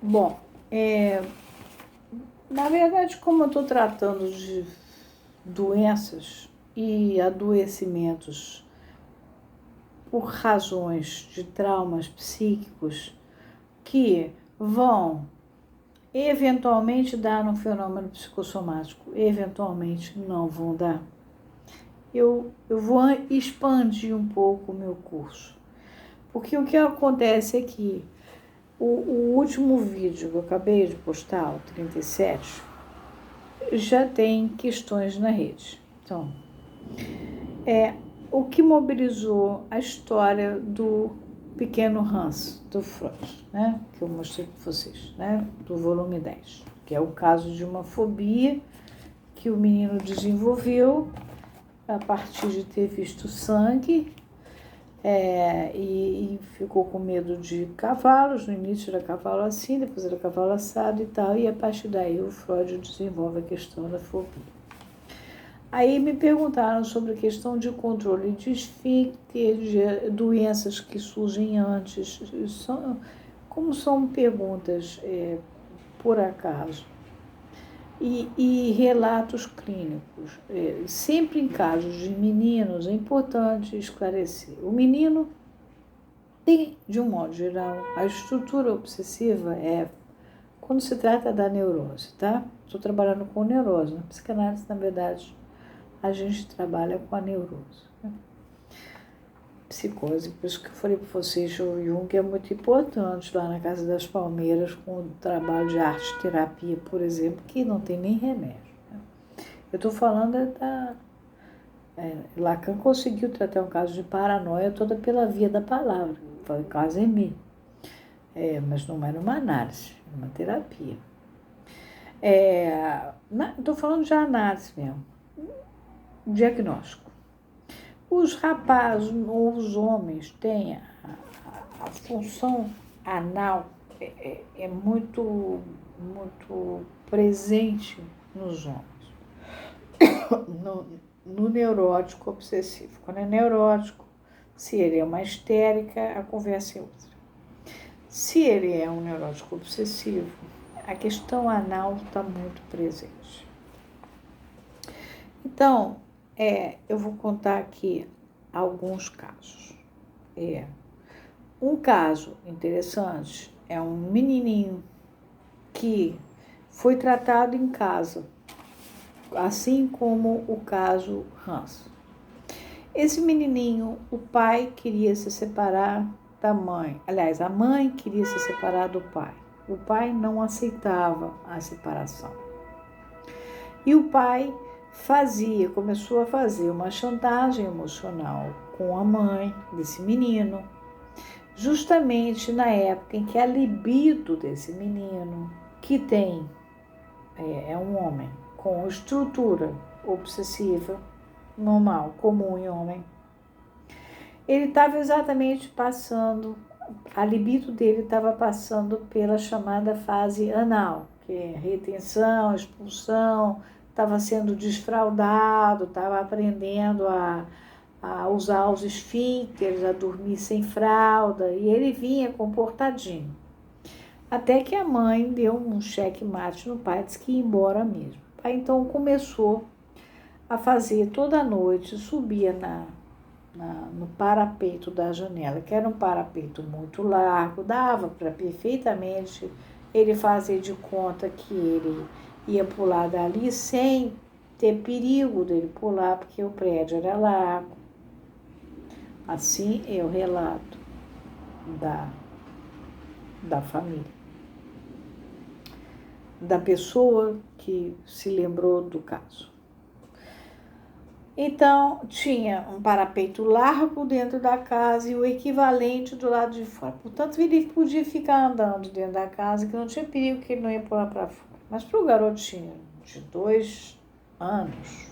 Bom, na verdade, como eu estou tratando de doenças e adoecimentos por razões de traumas psíquicos que vão eventualmente dar um fenômeno psicossomático, eventualmente não vão dar, eu vou expandir um pouco o meu curso. Porque o que acontece é que o último vídeo que eu acabei de postar, o 37, já tem questões na rede. Então, o que mobilizou a história do pequeno Hans, do Freud, né? Que eu mostrei para vocês, né? Do volume 10, que é o caso de uma fobia que o menino desenvolveu a partir de ter visto sangue e ficou com medo de cavalos. No início era cavalo assim, depois era cavalo assado e tal, e a partir daí o Freud desenvolve a questão da fobia. Aí me perguntaram sobre a questão de controle de esfíncter, de doenças que surgem antes. Como são perguntas por acaso. E relatos clínicos. Sempre em casos de meninos, é importante esclarecer. O menino tem, de um modo geral, a estrutura obsessiva quando se trata da neurose, tá? Estou trabalhando com neurose. Na psicanálise, na verdade, a gente trabalha com a neurose. Né? Psicose, por isso que eu falei para vocês, o Jung é muito importante lá na Casa das Palmeiras, com o trabalho de arte-terapia, por exemplo, que não tem nem remédio. Né? Eu estou falando Lacan conseguiu tratar um caso de paranoia toda pela via da palavra, foi o caso Emile. Mas não era uma análise, era uma terapia. Estou falando de análise mesmo, diagnóstico. Os rapazes ou os homens têm a função anal muito, muito presente nos homens, no neurótico obsessivo. Quando é neurótico, se ele é uma histérica, a conversa é outra. Se ele é um neurótico obsessivo, a questão anal está muito presente. Então, eu vou contar aqui alguns casos. Um caso interessante é um menininho que foi tratado em casa, assim como o caso Hans. Esse menininho, o pai queria se separar da mãe. Aliás, a mãe queria se separar do pai. O pai não aceitava a separação. E o pai começou a fazer uma chantagem emocional com a mãe desse menino, justamente na época em que a libido desse menino, que é um homem com estrutura obsessiva, normal, comum em homem, ele estava exatamente a libido dele estava passando pela chamada fase anal, que é retenção, expulsão, estava sendo desfraldado, estava aprendendo a usar os esfíncteres, a dormir sem fralda, e ele vinha comportadinho. Até que a mãe deu um checkmate no pai, disse que ia embora mesmo. O pai então começou a fazer toda noite, subia no parapeito da janela, que era um parapeito muito largo, dava para perfeitamente ele fazer de conta que ele ia pular dali sem ter perigo dele pular, porque o prédio era largo. Assim é o relato da família, da pessoa que se lembrou do caso. Então, tinha um parapeito largo dentro da casa e o equivalente do lado de fora. Portanto, ele podia ficar andando dentro da casa, que não tinha perigo que ele não ia pular para fora. Mas para o garotinho de 2 anos,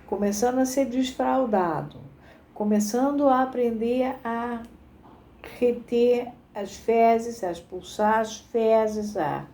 começando a ser desfraldado, começando a aprender a reter as fezes, a expulsar as fezes, a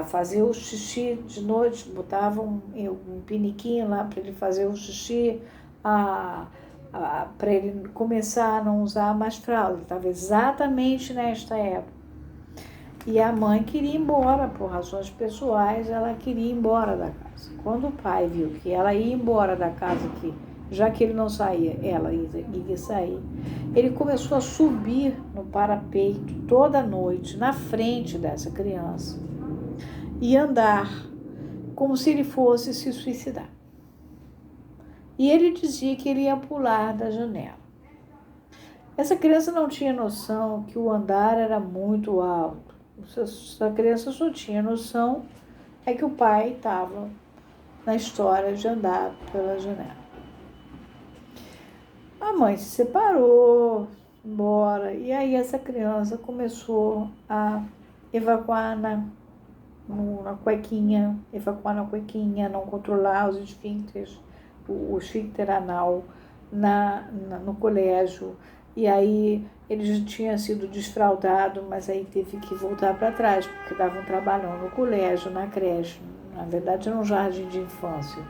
fazer o xixi de noite, botavam um piniquinho lá para ele fazer o xixi, para ele começar a não usar mais fralda. Estava exatamente nesta época. E a mãe queria ir embora, por razões pessoais, ela queria ir embora da casa. Quando o pai viu que ela ia embora da casa, que já que ele não saía, ela ia sair, ele começou a subir no parapeito toda noite, na frente dessa criança, e andar como se ele fosse se suicidar. E ele dizia que ele ia pular da janela. Essa criança não tinha noção que o andar era muito alto. Essa criança só tinha noção é que o pai estava na história de andar pela janela. A mãe se separou, embora, e aí essa criança começou a evacuar na cuequinha, não controlar os esfíncteres, o esfíncter anal no colégio. E aí ele já tinha sido desfraldado, mas aí teve que voltar para trás, porque dava um trabalhão no colégio, na creche. Na verdade, era um jardim de infância,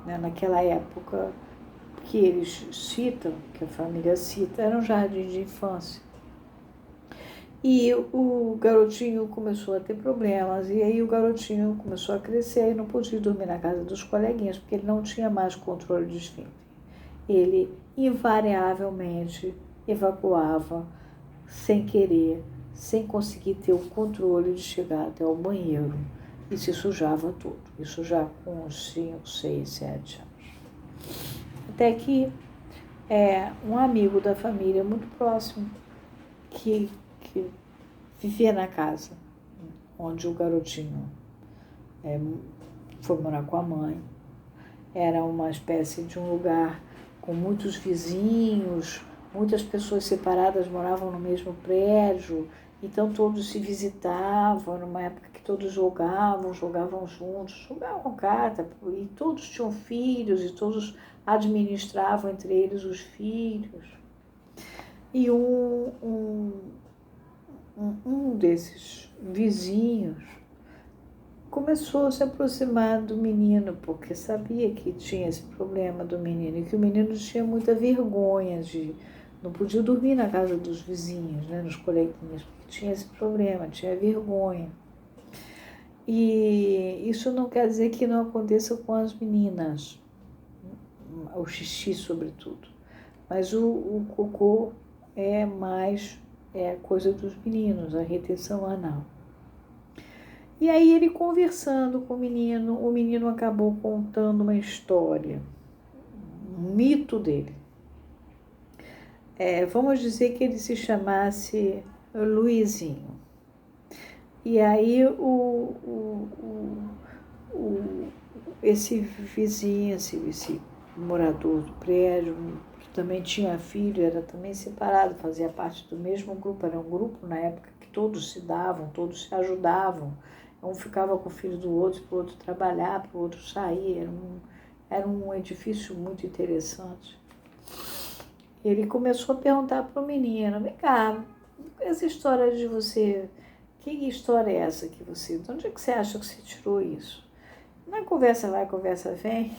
né? Naquela época que eles citam, que a família cita, era um jardim de infância. E o garotinho começou a ter problemas, e aí o garotinho começou a crescer e não podia dormir na casa dos coleguinhas, porque ele não tinha mais controle de esfíncter. Ele invariavelmente evacuava sem querer, sem conseguir ter o controle de chegar até o banheiro, e se sujava todo. Isso já com uns 5, 6, 7 anos. Até que um amigo da família muito próximo, que vivia na casa onde o garotinho foi morar com a mãe. Era uma espécie de um lugar com muitos vizinhos, muitas pessoas separadas moravam no mesmo prédio, então todos se visitavam, numa época que todos jogavam juntos, jogavam carta, e todos tinham filhos, e todos administravam entre eles os filhos. E um desses vizinhos começou a se aproximar do menino, porque sabia que tinha esse problema do menino, e que o menino tinha muita vergonha não podia dormir na casa dos vizinhos, né, nos coleguinhas, porque tinha esse problema, tinha vergonha. E isso não quer dizer que não aconteça com as meninas, o xixi sobretudo, mas o cocô é mais coisa dos meninos, a retenção anal. E aí ele conversando com o menino acabou contando uma história, um mito dele. Vamos dizer que ele se chamasse Luizinho. E aí esse vizinho, esse morador do prédio, que também tinha filho, era também separado, fazia parte do mesmo grupo, era um grupo na época que todos se davam, todos se ajudavam. Um ficava com o filho do outro, para o outro trabalhar, para o outro sair. Era um edifício muito interessante. Ele começou a perguntar para o menino: vem cá, essa história de você, que história é essa que você, de onde é que você acha que você tirou isso? Na conversa vai, conversa vem,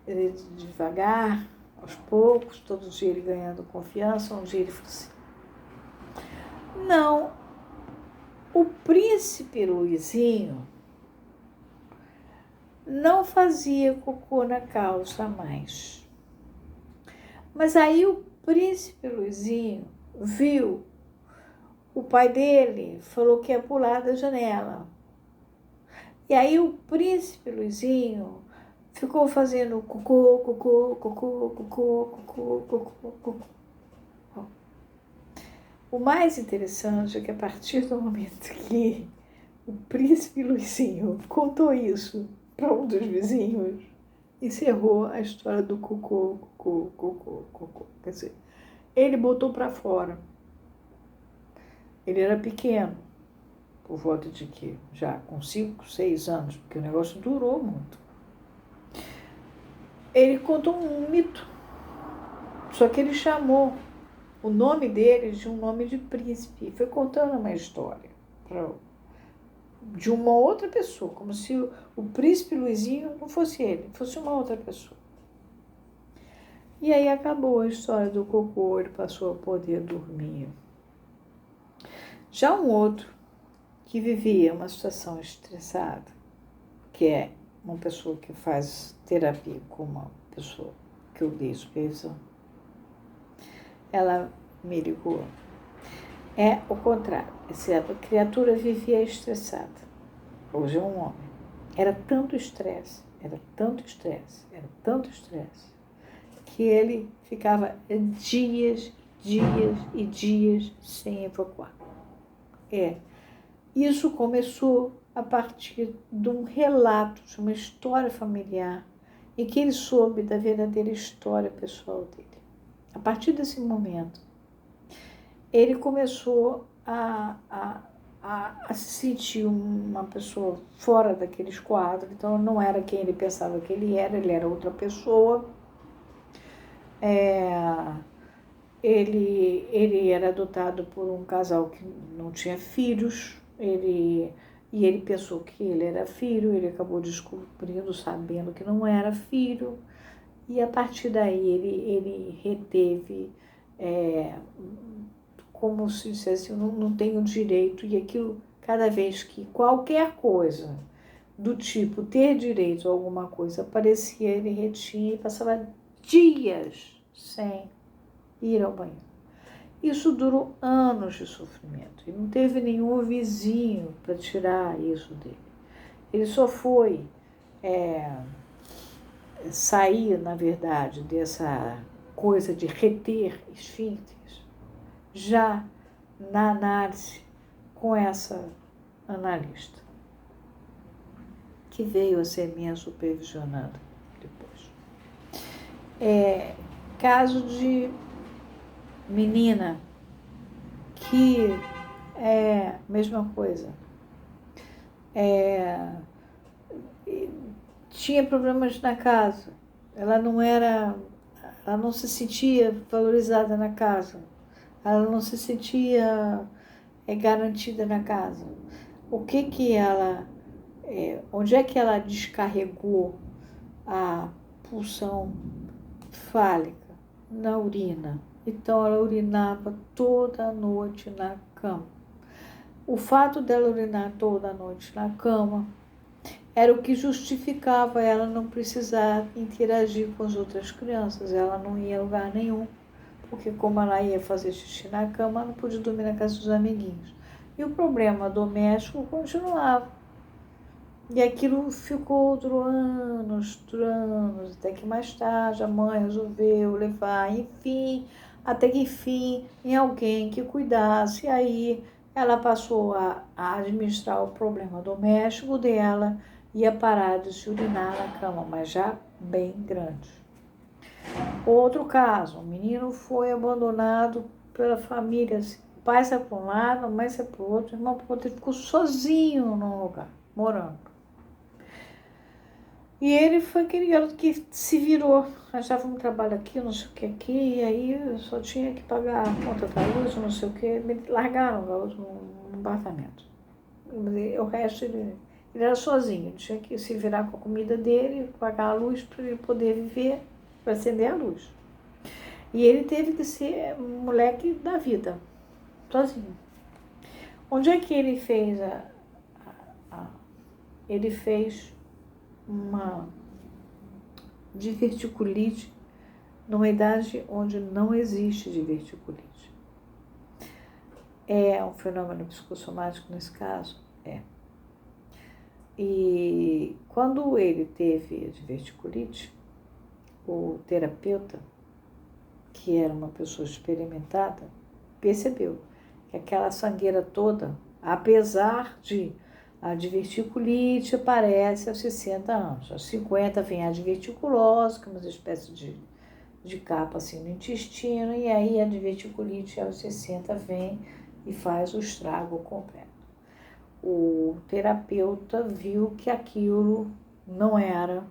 ele devagar, aos poucos, todo dia ele ganhando confiança. Um dia ele falou assim: não, o príncipe Luizinho não fazia cocô na calça mais. Mas aí o príncipe Luizinho viu o pai dele, falou que ia pular da janela. E aí o príncipe Luizinho ficou fazendo cocô, cocô, cocô, cocô, cocô, cocô, cocô. O mais interessante é que a partir do momento que o príncipe Luizinho contou isso para um dos vizinhos, encerrou a história do cocô, cocô, cocô, cocô. Quer dizer, ele botou para fora. Ele era pequeno, por volta de que? Já com 5, 6 anos, porque o negócio durou muito. Ele contou um mito, só que ele chamou o nome dele de um nome de príncipe. Foi contando uma história de uma outra pessoa, como se o príncipe Luizinho não fosse ele, fosse uma outra pessoa. E aí acabou a história do cocô, ele passou a poder dormir. Já um outro que vivia uma situação estressada, que é uma pessoa que faz terapia com uma pessoa que eu dei supervisão, ela me ligou. É o contrário. Essa criatura vivia estressada. Hoje é um homem. Era tanto estresse, que ele ficava dias e dias sem evacuar. Isso começou a partir de um relato, de uma história familiar, em que ele soube da verdadeira história pessoal dele. A partir desse momento, ele começou a se sentir uma pessoa fora daqueles quadros. Então, não era quem ele pensava que ele era outra pessoa. Ele era adotado por um casal que não tinha filhos, e ele pensou que ele era filho, ele acabou descobrindo, sabendo que não era filho, e a partir daí ele reteve, como se dissesse, eu não tenho direito, e aquilo, cada vez que qualquer coisa do tipo ter direito a alguma coisa aparecia, ele retinha e passava dias sem ir ao banheiro. Isso durou anos de sofrimento. E não teve nenhum vizinho para tirar isso dele. Ele só foi sair, na verdade, dessa coisa de reter esfíncteres já na análise com essa analista, que veio a ser minha supervisionada depois. Caso de menina que mesma coisa, tinha problemas na casa, ela não se sentia valorizada na casa, ela não se sentia garantida na casa. Onde é que ela descarregou a pulsão fálica? Na urina. Então, ela urinava toda noite na cama. O fato dela urinar toda noite na cama era o que justificava ela não precisar interagir com as outras crianças. Ela não ia a lugar nenhum, porque como ela ia fazer xixi na cama, ela não podia dormir na casa dos amiguinhos. E o problema doméstico continuava. E aquilo ficou durante anos, até que mais tarde a mãe resolveu levar, enfim, até que enfim, em alguém que cuidasse. E aí ela passou a administrar o problema doméstico dela e a parar de se urinar na cama, mas já bem grande. Outro caso, o menino foi abandonado pela família. O pai saiu para um lado, a mãe saiu para o outro, o irmão para o outro, ele ficou sozinho num lugar, morando. E ele foi aquele garoto que se virou, achava um trabalho aqui, não sei o que aqui, e aí eu só tinha que pagar a conta da luz, não sei o que, me largaram o garoto num apartamento. O resto ele era sozinho, ele tinha que se virar com a comida dele, pagar a luz para ele poder viver, para acender a luz. E ele teve que ser um moleque da vida, sozinho. Onde é que ele fez ele fez uma diverticulite numa idade onde não existe diverticulite. É um fenômeno psicossomático nesse caso? É. E quando ele teve a diverticulite, o terapeuta, que era uma pessoa experimentada, percebeu que aquela sangueira toda, apesar de a diverticulite aparece aos 60 anos. Aos 50 vem a diverticulose, que é uma espécie de capa assim no intestino, e aí a diverticulite aos 60 vem e faz o estrago completo. O terapeuta viu que aquilo não era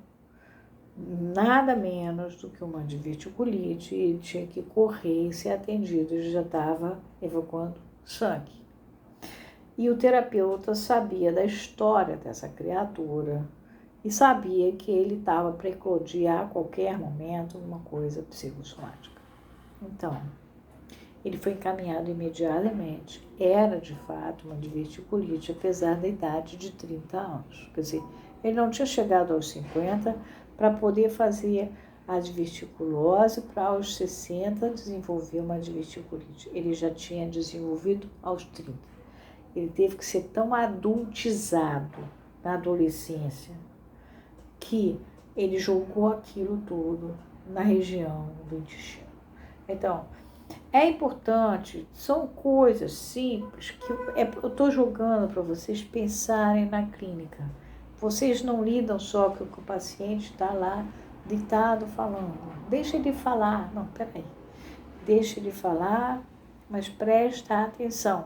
nada menos do que uma diverticulite, e ele tinha que correr e ser atendido, ele já estava evacuando sangue. E o terapeuta sabia da história dessa criatura e sabia que ele estava para eclodir a qualquer momento uma coisa psicossomática. Então, Ele foi encaminhado imediatamente. Era, de fato, uma diverticulite, apesar da idade de 30 anos. Quer dizer, ele não tinha chegado aos 50 para poder fazer a diverticulose, para aos 60 desenvolver uma diverticulite. Ele já tinha desenvolvido aos 30. Ele teve que ser tão adultizado na adolescência que ele jogou aquilo tudo na região do intestino. Então, é importante, são coisas simples que eu estou jogando para vocês pensarem na clínica. Vocês não lidam só com o paciente está lá deitado falando. Deixa ele falar. Não, peraí. Deixa ele falar, mas presta atenção.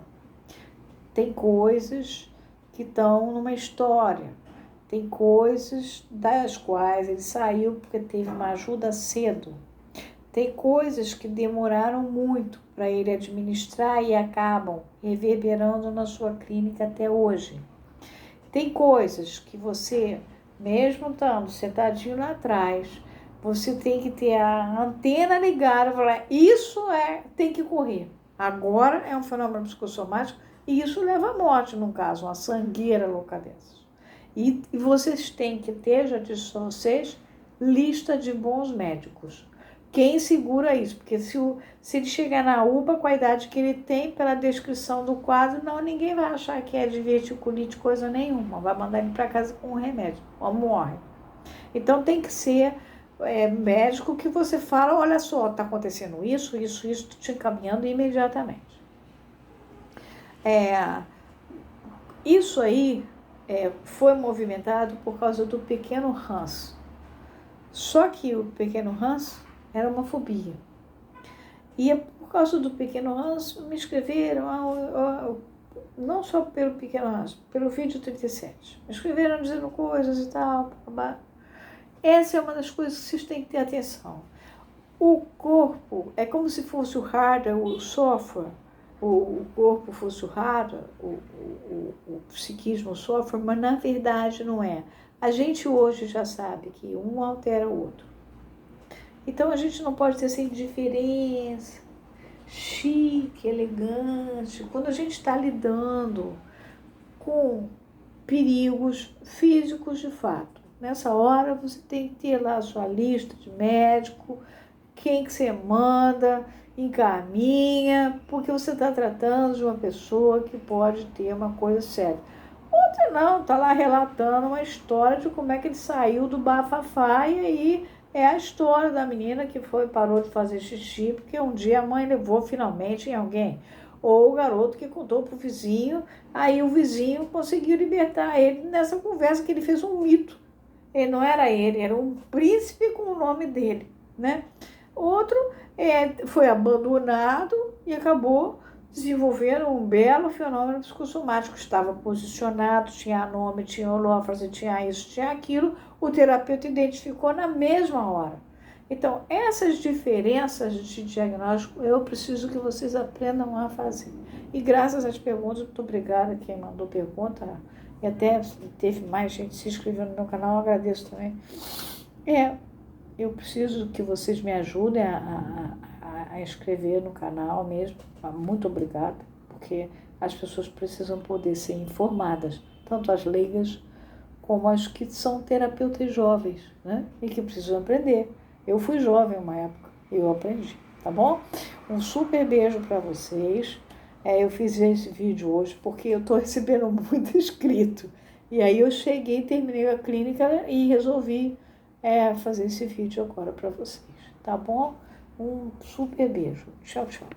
Tem coisas que estão numa história. Tem coisas das quais ele saiu porque teve uma ajuda cedo. Tem coisas que demoraram muito para ele administrar e acabam reverberando na sua clínica até hoje. Tem coisas que você, mesmo estando sentadinho lá atrás, você tem que ter a antena ligada e falar, isso tem que correr. Agora é um fenômeno psicossomático e isso leva à morte, no caso, uma sangueira louca dessas. E vocês têm que ter, já disse a vocês, lista de bons médicos. Quem segura isso? Porque se ele chegar na UPA com a idade que ele tem, pela descrição do quadro, não, ninguém vai achar que é diverticulite coisa nenhuma. Vai mandar ele para casa com um remédio, ou morre. Então tem que ser médico que você fala, olha só, está acontecendo isso, te encaminhando imediatamente. Isso aí foi movimentado por causa do pequeno Hans. Só que o pequeno Hans era uma fobia. E por causa do pequeno Hans, me escreveram, não só pelo pequeno Hans, pelo vídeo 37. Me escreveram dizendo coisas e tal. Essa é uma das coisas que vocês têm que ter atenção. O corpo é como se fosse o hardware, o software. O corpo fosse o hardware, o psiquismo, o software, mas na verdade não é. A gente hoje já sabe que um altera o outro. Então, a gente não pode ter essa indiferença, chique, elegante, quando a gente está lidando com perigos físicos de fato. Nessa hora, você tem que ter lá a sua lista de médico, quem que você manda, encaminha, porque você está tratando de uma pessoa que pode ter uma coisa séria. Outra não, está lá relatando uma história de como é que ele saiu do bafafá e aí é a história da menina que parou de fazer xixi porque um dia a mãe levou finalmente em alguém. Ou o garoto que contou para o vizinho, aí o vizinho conseguiu libertar ele nessa conversa que ele fez um mito. Ele não era ele, era um príncipe com o nome dele, né? Outro foi abandonado e acabou desenvolvendo um belo fenômeno psicossomático. Estava posicionado, tinha nome, tinha holófrase, tinha isso, tinha aquilo. O terapeuta identificou na mesma hora. Então, essas diferenças de diagnóstico, eu preciso que vocês aprendam a fazer. E graças às perguntas, muito obrigada quem mandou pergunta. E até teve mais gente se inscrevendo no meu canal, eu agradeço também. Eu preciso que vocês me ajudem a inscrever no canal mesmo. Muito obrigada, porque as pessoas precisam poder ser informadas, tanto as leigas como as que são terapeutas jovens, né? E que precisam aprender. Eu fui jovem uma época, eu aprendi, tá bom? Um super beijo para vocês. Eu fiz esse vídeo hoje porque eu estou recebendo muito inscrito. E aí eu cheguei, terminei a clínica e resolvi fazer esse vídeo agora para vocês, tá bom? Um super beijo. Tchau, tchau.